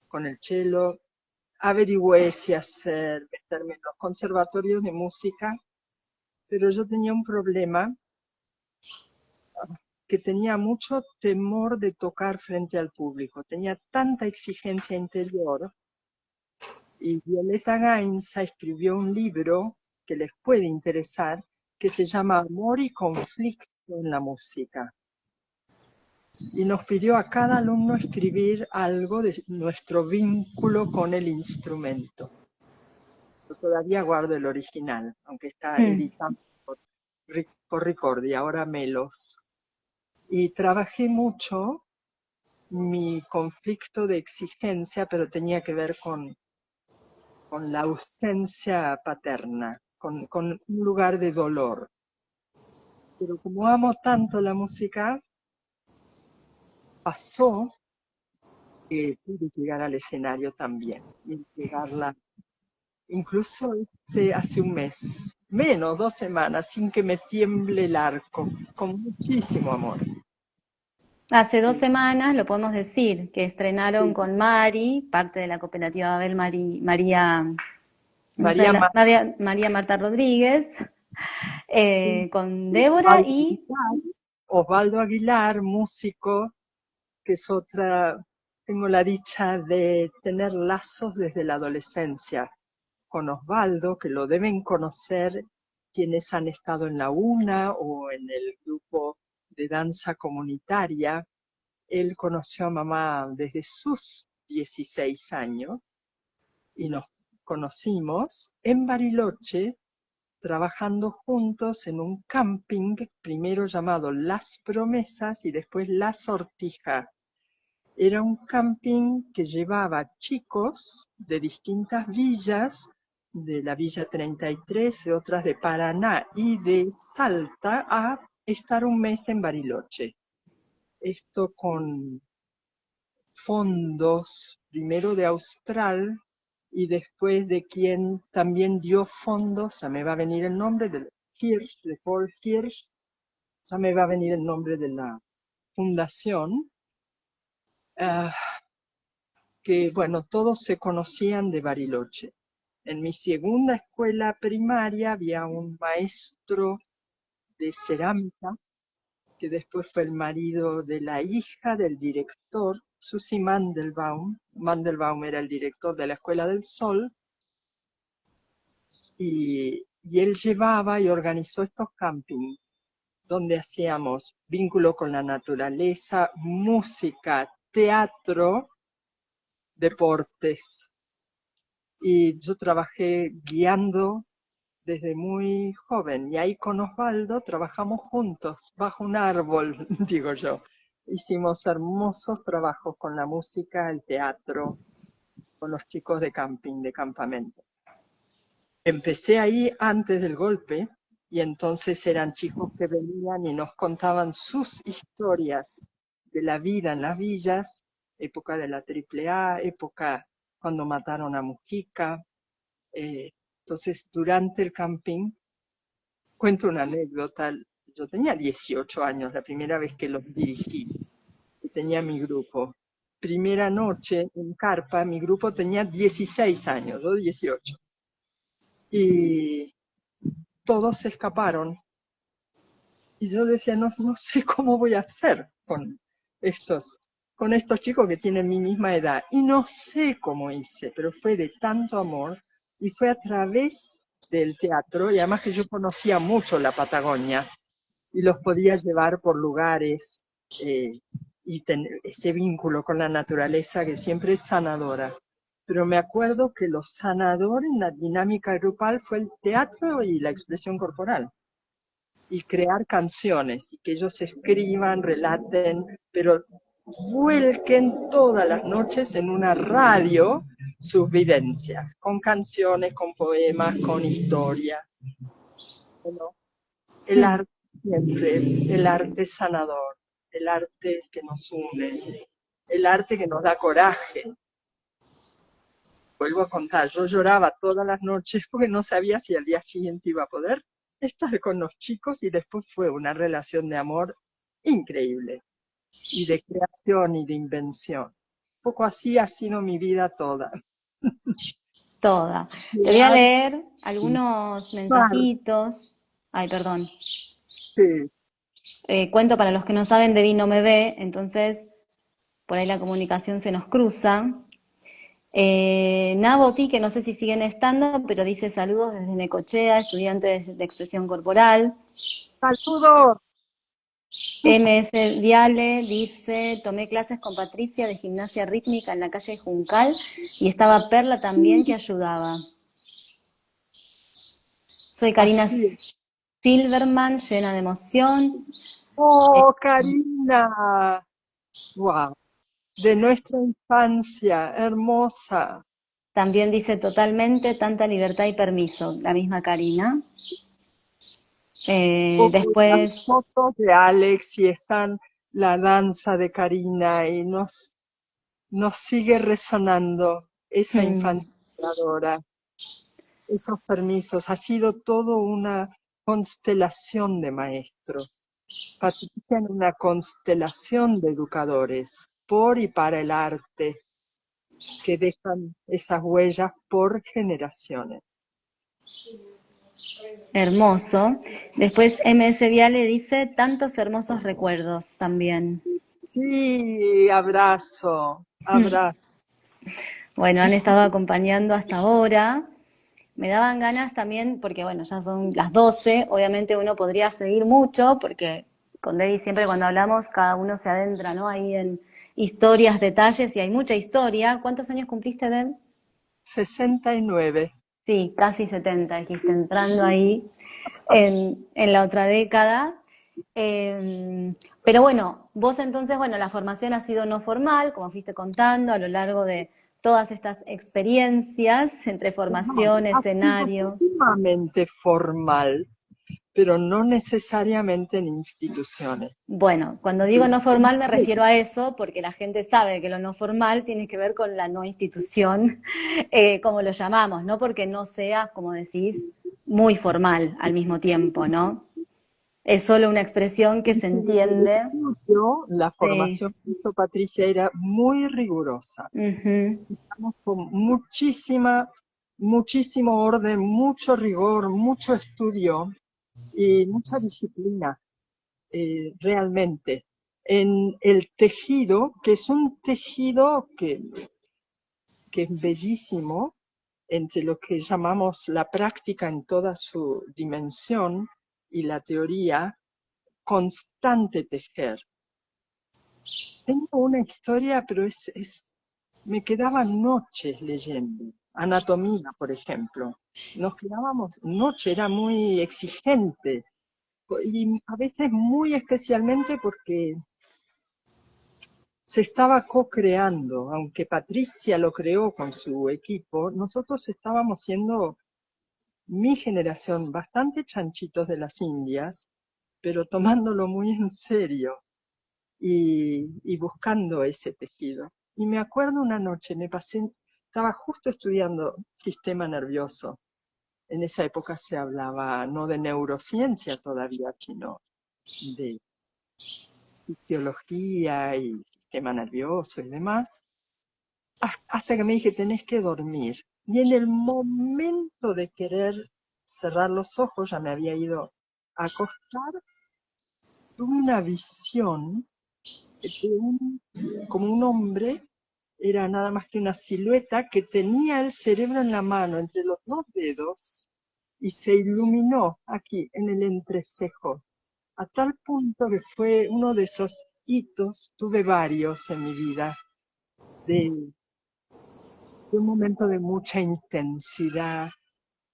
con el cello. Averigüé si meterme en los conservatorios de música, pero yo tenía un problema. que tenía mucho temor de tocar frente al público, tenía tanta exigencia interior, y Violeta Gainza escribió un libro que les puede interesar, que se llama Amor y conflicto en la música. Y nos pidió a cada alumno escribir algo de nuestro vínculo con el instrumento. Yo todavía guardo el original, aunque está editado por Ricordi, ahora Melos. Y trabajé mucho mi conflicto de exigencia, pero tenía que ver con la ausencia paterna, con un lugar de dolor. Pero como amo tanto la música, pasó que pude llegar al escenario también, y entregarla, incluso hace un mes, menos 2 semanas, sin que me tiemble el arco, con muchísimo amor. Hace 2 semanas, lo podemos decir, que estrenaron con Mari, parte de la cooperativa Abel María, no sé, María María Marta Rodríguez, con Débora Osvaldo y... Osvaldo Aguilar, músico, que es otra, tengo la dicha de tener lazos desde la adolescencia con Osvaldo, que lo deben conocer quienes han estado en la UNA o en el grupo de danza comunitaria. Él conoció a mamá desde sus 16 años y nos conocimos en Bariloche, trabajando juntos en un camping, primero llamado Las Promesas y después La Sortija. Era un camping que llevaba chicos de distintas villas, de la Villa 33, de otras de Paraná y de Salta, a estar un mes en Bariloche. Esto con fondos, primero de Austral y después de quien también dio fondos, ya me va a venir el nombre, de Paul Hirsch, ya me va a venir el nombre de la fundación, que bueno, todos se conocían de Bariloche. En mi segunda escuela primaria había un maestro de cerámica, que después fue el marido de la hija del director, Susi Mandelbaum. Mandelbaum era el director de la Escuela del Sol, y él llevaba y organizó estos campings, donde hacíamos vínculo con la naturaleza, música, teatro, deportes. Y yo trabajé guiando desde muy joven, y ahí con Osvaldo trabajamos juntos, bajo un árbol, digo yo. Hicimos hermosos trabajos con la música, el teatro, con los chicos de camping, de campamento. Empecé ahí antes del golpe, y entonces eran chicos que venían y nos contaban sus historias de la vida en las villas, época de la AAA, época cuando mataron a Mujica. Entonces, durante el camping, cuento una anécdota. Yo tenía 18 años, la primera vez que los dirigí, y tenía mi grupo. Primera noche en carpa, mi grupo tenía 16 años, yo 18. Y todos se escaparon. Y yo decía, no sé cómo voy a hacer con estos chicos que tienen mi misma edad. Y no sé cómo hice, pero fue de tanto amor, y fue a través del teatro, y además que yo conocía mucho la Patagonia, y los podía llevar por lugares, y tener ese vínculo con la naturaleza que siempre es sanadora. Pero me acuerdo que lo sanador en la dinámica grupal fue el teatro y la expresión corporal, y crear canciones, y que ellos escriban, relaten, pero vuelquen todas las noches en una radio sus vivencias, con canciones, con poemas, con historias. Bueno, el arte siempre, el arte sanador, el arte que nos une, el arte que nos da coraje. Vuelvo a contar, yo lloraba todas las noches porque no sabía si al día siguiente iba a poder estar con los chicos, y después fue una relación de amor increíble, y de creación y de invención. Un poco así ha sido mi vida toda. Toda. Te voy a leer algunos Claro, mensajitos. Ay, perdón. sí. Cuento para los que no saben, Debbie no me ve, entonces por ahí la comunicación se nos cruza. Naboti, que no sé si siguen estando, pero dice saludos desde Necochea, estudiante de expresión corporal. Saludos. MS Viale dice, tomé clases con Patricia de gimnasia rítmica en la calle Juncal y estaba Perla también que ayudaba. Soy Karina Así es. Silverman, llena de emoción. Oh, Karina. Wow. De nuestra infancia, hermosa. También dice totalmente tanta libertad y permiso, la misma Karina. Oh, las Después, fotos de Alex y están la danza de Karina y nos sigue resonando esa infancia creadora, esos permisos. Ha sido todo una constelación de maestros. Patricia en una constelación de educadores por y para el arte que dejan esas huellas por generaciones. hermoso. Después MS Viale dice tantos hermosos recuerdos también. Sí, abrazo, abrazo. Bueno, han estado acompañando hasta ahora. Me daban ganas también, porque bueno, ya son las 12, obviamente uno podría seguir mucho, porque con David siempre cuando hablamos cada uno se adentra, ¿no? Ahí en historias, detalles, y hay mucha historia. ¿Cuántos años cumpliste, Deb? 69. Sí, casi 70, dijiste, entrando ahí en la otra década. Pero bueno, vos entonces, bueno, la formación ha sido no formal, como fuiste contando a lo largo de todas estas experiencias entre No, formación, ha sido escenario. sumamente formal, pero no necesariamente en instituciones. Bueno, cuando digo no formal me refiero a eso, porque la gente sabe que lo no formal tiene que ver con la no institución, como lo llamamos, no porque no sea, como decís, muy formal al mismo tiempo, ¿no? Es solo una expresión que se El entiende. estudio, la Sí. formación que hizo Patricia era muy rigurosa. Ujú. Estamos con muchísimo orden, mucho rigor, mucho estudio y mucha disciplina, realmente. En el tejido, que es un tejido que es bellísimo, entre lo que llamamos la práctica en toda su dimensión y la teoría, constante tejer. Tengo una historia, pero me quedaba noches leyendo. Anatomía, por ejemplo. Nos quedábamos noche, era muy exigente. Y a veces muy especialmente porque se estaba co-creando. Aunque Patricia lo creó con su equipo, nosotros estábamos siendo mi generación bastante chanchitos de las Indias, pero tomándolo muy en serio y buscando ese tejido. Y me acuerdo una noche, estaba justo estudiando sistema nervioso. En esa época se hablaba no de neurociencia todavía, sino de fisiología y sistema nervioso y demás, hasta que me dije, tenés que dormir. Y en el momento de querer cerrar los ojos, ya me había ido a acostar, tuve una visión como un hombre, era nada más que una silueta que tenía el cerebro en la mano, entre los dos dedos, y se iluminó aquí, en el entrecejo, a tal punto que fue uno de esos hitos, tuve varios en mi vida, de, de un momento de mucha intensidad,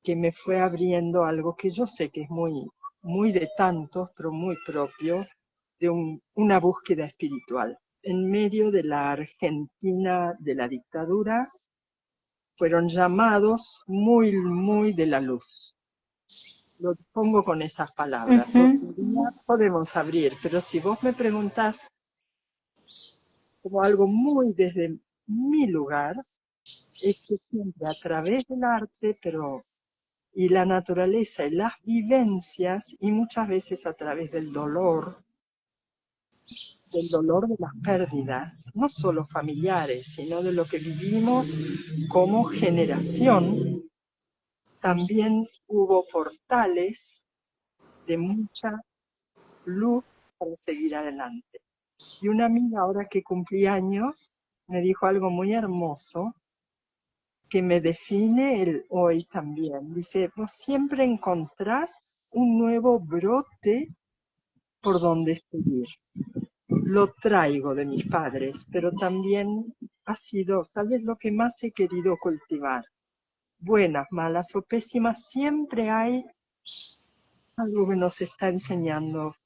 que me fue abriendo algo que yo sé que es muy de tantos, pero muy propio, de una búsqueda espiritual. En medio de la Argentina de la dictadura, fueron llamados muy de la luz. Lo pongo con esas palabras. Ujú. Otro día podemos abrir, pero si vos me preguntás como algo muy desde mi lugar, es que siempre a través del arte, pero y la naturaleza y las vivencias, y muchas veces a través del dolor de las pérdidas, no solo familiares, sino de lo que vivimos como generación, también hubo portales de mucha luz para seguir adelante. Y una amiga, ahora que cumplí años, me dijo algo muy hermoso que me define el hoy también. Dice, vos siempre encontrás un nuevo brote por donde seguir. Lo traigo de mis padres, pero también ha sido tal vez lo que más he querido cultivar. Buenas, malas o pésimas, siempre hay algo que nos está enseñando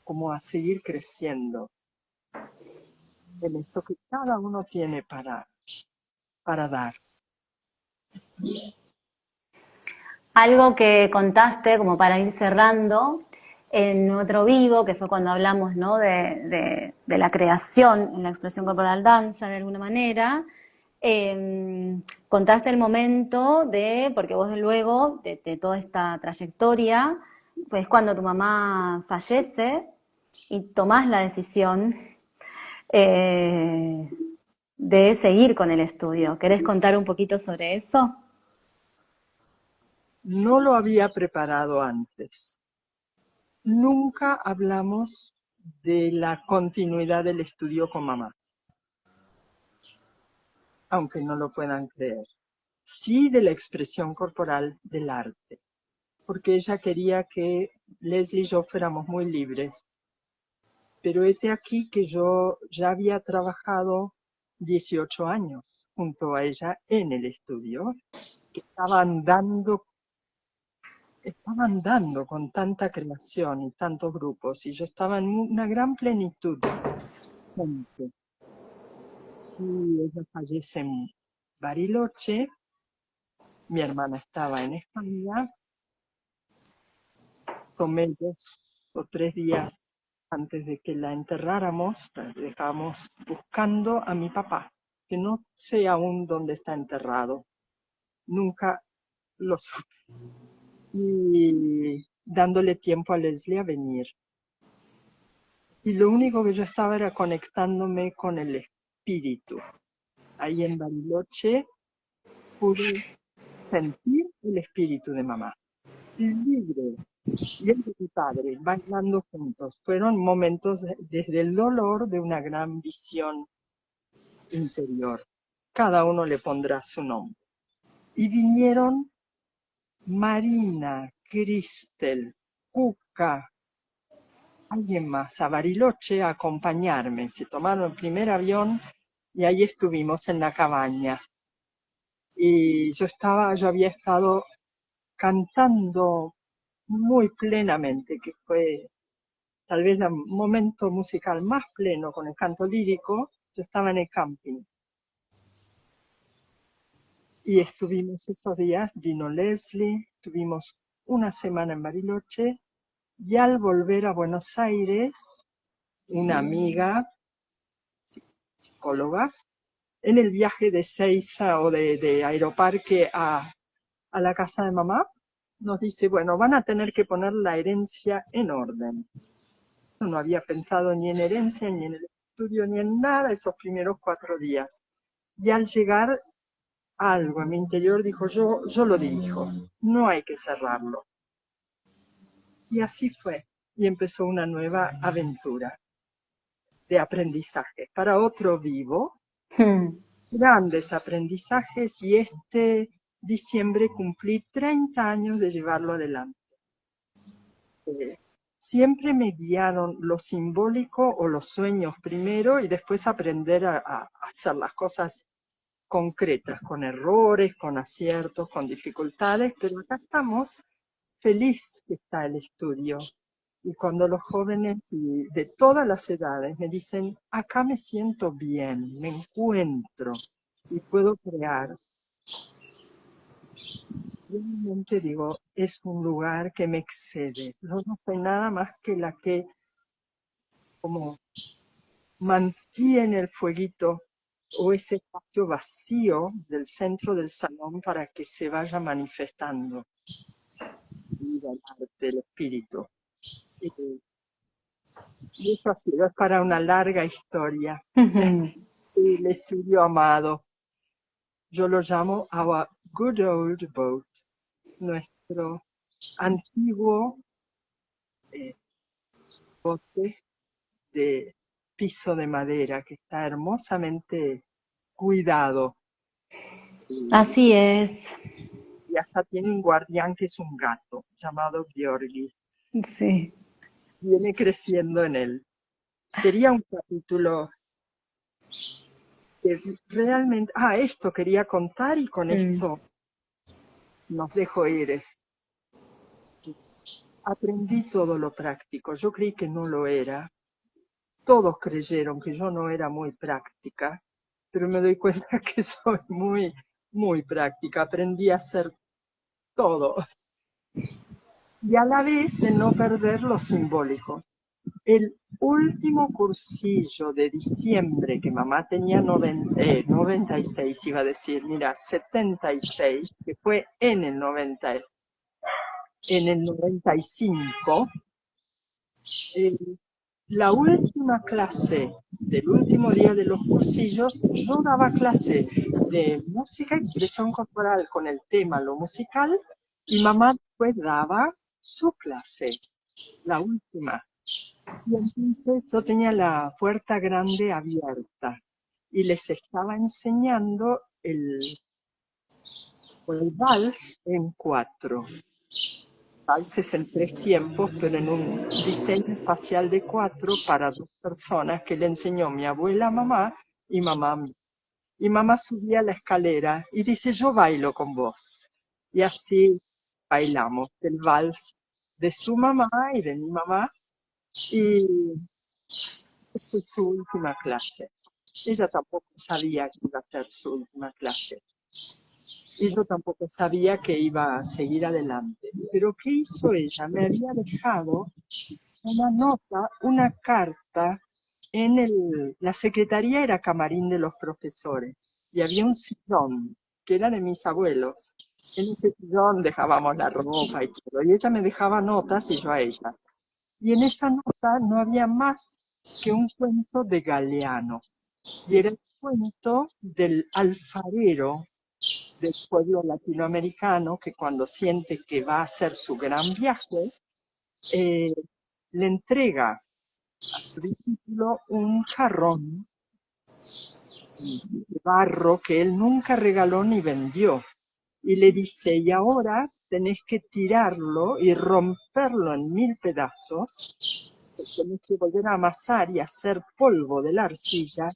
como a seguir creciendo en eso que cada uno tiene para dar. Algo que contaste, como para ir cerrando, en otro vivo, que fue cuando hablamos, ¿no?, de la creación en la expresión corporal danza, de alguna manera, contaste el momento porque vos luego, de toda esta trayectoria, pues cuando tu mamá fallece y tomás la decisión eh, de seguir con el estudio. ¿Querés contar un poquito sobre eso? No lo había preparado antes. Nunca hablamos de la continuidad del estudio con mamá, aunque no lo puedan creer. Sí de la expresión corporal del arte, porque ella quería que Leslie y yo fuéramos muy libres. Pero hete aquí que yo ya había trabajado 18 años junto a ella en el estudio, que estaban dando con tanta creación y tantos grupos, y yo estaba en una gran plenitud de gente. Y ella fallece en Bariloche, mi hermana estaba en España, tomé 2 o 3 días antes de que la enterráramos, la dejamos buscando a mi papá, que no sé aún dónde está enterrado, nunca lo supe, y dándole tiempo a Leslie a venir. Y lo único que yo estaba era conectándome con el espíritu. Ahí en Bariloche pude sentir el espíritu de mamá, libre, y el de mi padre, bailando juntos. Fueron momentos desde el dolor de una gran visión interior. Cada uno le pondrá su nombre. Y vinieron Marina, Cristel, Cuca, alguien más, a Bariloche a acompañarme. Se tomaron el primer avión y ahí estuvimos en la cabaña. Y yo había estado cantando muy plenamente, que fue tal vez el momento musical más pleno con el canto lírico. Yo estaba en el camping y estuvimos esos días, vino Leslie, estuvimos una semana en Bariloche y al volver a Buenos Aires, una amiga, psicóloga, en el viaje de Seiza o de Aeroparque a la casa de mamá, nos dice, bueno, van a tener que poner la herencia en orden. Yo no había pensado ni en herencia, ni en el estudio, ni en nada esos primeros 4 días. Y al llegar, algo en mi interior dijo, yo lo dirijo, no hay que cerrarlo. Y así fue. Y empezó una nueva aventura de aprendizaje para otro vivo, grandes aprendizajes, y este diciembre cumplí 30 años de llevarlo adelante. Siempre me guiaron lo simbólico o los sueños primero y después aprender a hacer las cosas concretas, con errores, con aciertos, con dificultades, pero acá estamos, feliz que está el estudio. Y cuando los jóvenes de todas las edades me dicen, acá me siento bien, me encuentro y puedo crear, realmente digo, es un lugar que me excede. Yo no soy nada más que la que como mantiene el fueguito o ese espacio vacío del centro del salón para que se vaya manifestando el arte, el espíritu. Y eso ha sido para una larga historia. El estudio amado. Yo lo llamo Our Good Old Boat, nuestro antiguo bote de piso de madera que está hermosamente cuidado. Así es. Y hasta tiene un guardián que es un gato llamado Georgi. Sí. Viene creciendo en él. Sería un capítulo que realmente... esto quería contar y con esto nos dejo ir. Aprendí todo lo práctico. Yo creí que no lo era. Todos creyeron que yo no era muy práctica, pero me doy cuenta que soy muy, muy práctica. Aprendí a hacer todo. Y a la vez en no perder lo simbólico. El último cursillo de diciembre que mamá tenía 96, iba a decir, mira, 76, que fue en el 95, la última clase del último día de los cursillos, yo daba clase de música, expresión corporal con el tema lo musical, y mamá después daba su clase, la última. Y entonces yo tenía la puerta grande abierta y les estaba enseñando el vals en 4. Valses en 3 tiempos, pero en un diseño espacial de 4 para 2 personas que le enseñó mi abuela a mamá y mamá a mí. Y mamá subía la escalera y dice, yo bailo con vos. Y así bailamos el vals de su mamá y de mi mamá. Y fue su última clase. Ella tampoco sabía que iba a ser su última clase. Y yo tampoco sabía que iba a seguir adelante. Pero ¿qué hizo ella? Me había dejado una nota, una carta la secretaría era camarín de los profesores y había un sillón que era de mis abuelos. En ese sillón dejábamos la ropa y todo, y ella me dejaba notas y yo a ella. Y en esa nota no había más que un cuento de Galeano, y era el cuento del alfarero del pueblo latinoamericano que cuando siente que va a hacer su gran viaje, le entrega a su discípulo un jarrón de barro que él nunca regaló ni vendió. Y le dice, y ahora tenés que tirarlo y romperlo en 1000 pedazos, tenés que volver a amasar y hacer polvo de la arcilla,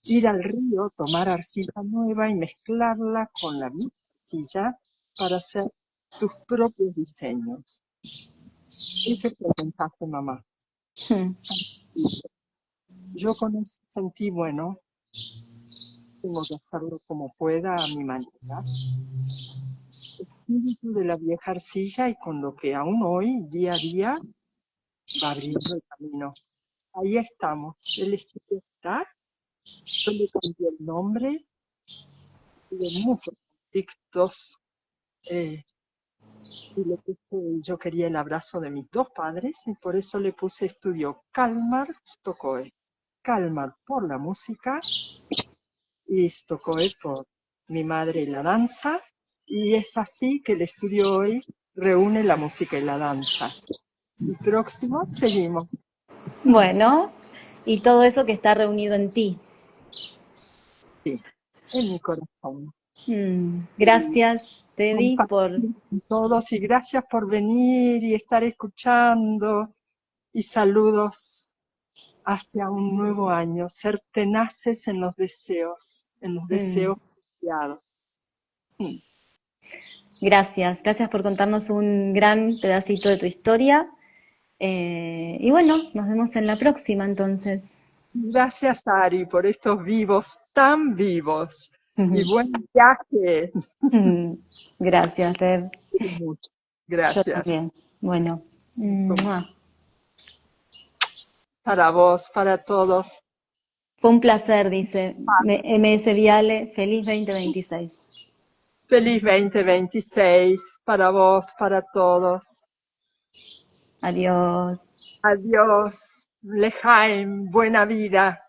ir al río, tomar arcilla nueva y mezclarla con la misma arcilla para hacer tus propios diseños. Ese fue el mensaje, mamá. Yo con eso sentí, bueno, tengo que hacerlo como pueda, a mi manera. Espíritu de la vieja arcilla y con lo que aún hoy, día a día, va abriendo el camino. Ahí estamos. El estudio está. Yo le cambié el nombre. Tuve muchos conflictos. Y yo quería el abrazo de mis 2 padres y por eso le puse estudio Kalmar Stokoe. Kalmar por la música y Stokoe por mi madre y la danza. Y es así que el estudio hoy reúne la música y la danza. Y próximo seguimos. Bueno, y todo eso que está reunido en ti. Sí, en mi corazón. Gracias, Debbie, por... Compartir con todos y gracias por venir y estar escuchando. Y saludos hacia un nuevo año. Ser tenaces en los deseos deseados. Gracias, gracias por contarnos un gran pedacito de tu historia. Y bueno, nos vemos en la próxima entonces. Gracias, Ari, por estos vivos tan vivos. Y buen viaje. Gracias, Deb. Mucho. Yo Gracias. también. Bueno, ¡mua! Para vos, para todos. Fue un placer, dice MS Viale. Feliz 2026. Feliz 2026 para vos, para todos. Adiós. Adiós. Lejaim, buena vida.